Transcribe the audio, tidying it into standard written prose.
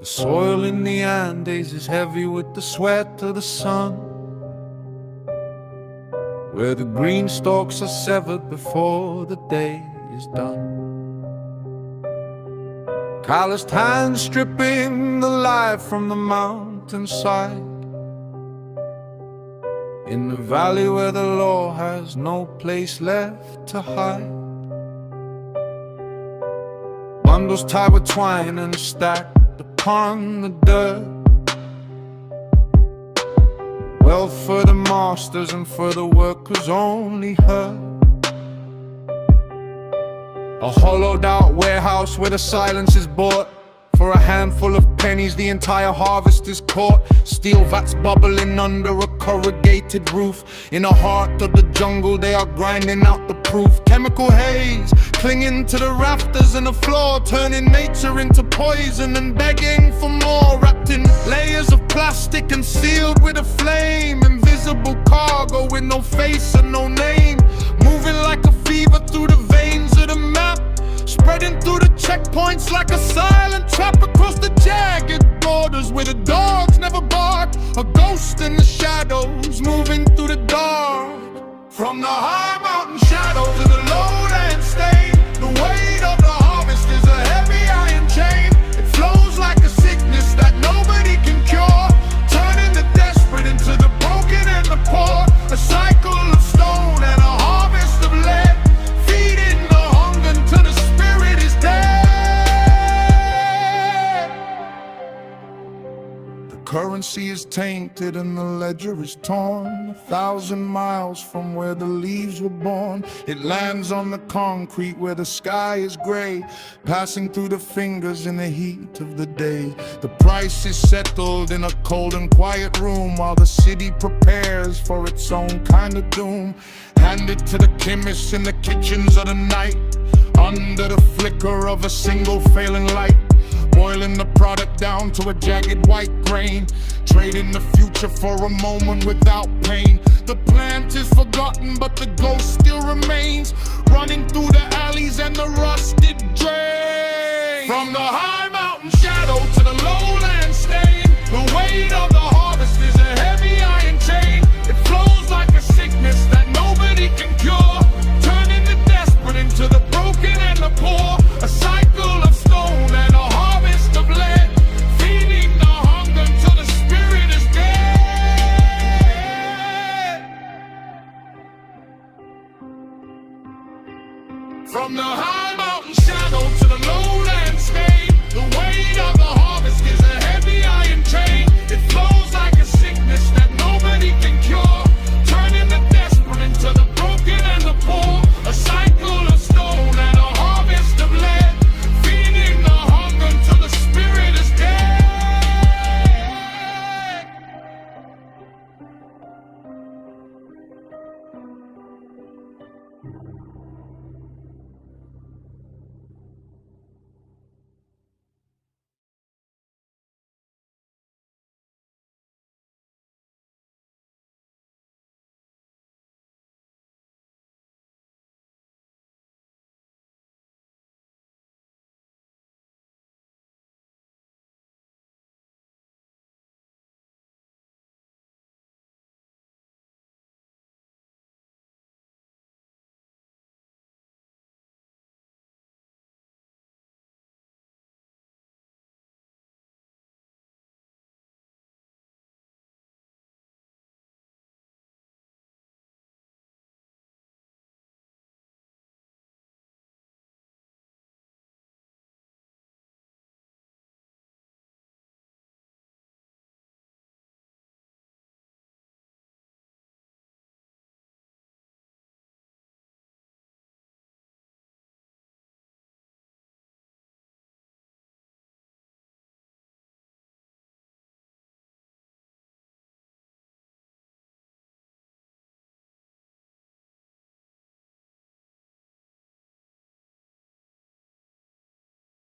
soil in the Andes is heavy with the sweat of the sun, where the green stalks are severed before the day is done. Calloused hands stripping the life from the mountainside, in the valley where the law has no place left to hide. Bundles tied with twine and stacked upon the dirt, wealth for the masters and for the workers only hurt. A hollowed out warehouse where the silence is bought. For a handful of pennies the entire harvest is caught. Steel vats bubbling under a corrugated roof. In the heart of the jungle they are grinding out the proof. Chemical haze clinging to the rafters and the floor, turning nature into poison and begging for more. Wrapped in layers of plastic and sealed with a flame. Invisible cargo with no face and no name, moving like a fever through the veins of the map, spreading through the checkpoints like a silent trap across the jagged borders where the dogs never bark. A ghost in the shadows moving through the dark. From the high mountain shadow to the lowland stain, the weight of the harvest is a heavy iron chain. It flows like a sickness that nobody can cure, turning the desperate into the broken and the poor. A cycle of stone and a harvest of lead, feeding the hunger until the spirit is dead. The currency is tainted and the ledger is torn. 1,000 miles from where the leaves were born, it lands on the concrete where the sky is gray, passing through the fingers in the heat of the day. The price is settled in a cold and quiet room while the city prepares for its own kind of doom. Handed to the chemists in the kitchens of the night, under the flicker of a single failing light, boiling the product down to a jagged white grain, trading the future for a moment without pain. The plant is forgotten but the ghost still remains, running through the alleys and the rusted drain. From the high mountain shadow to the lowland stain,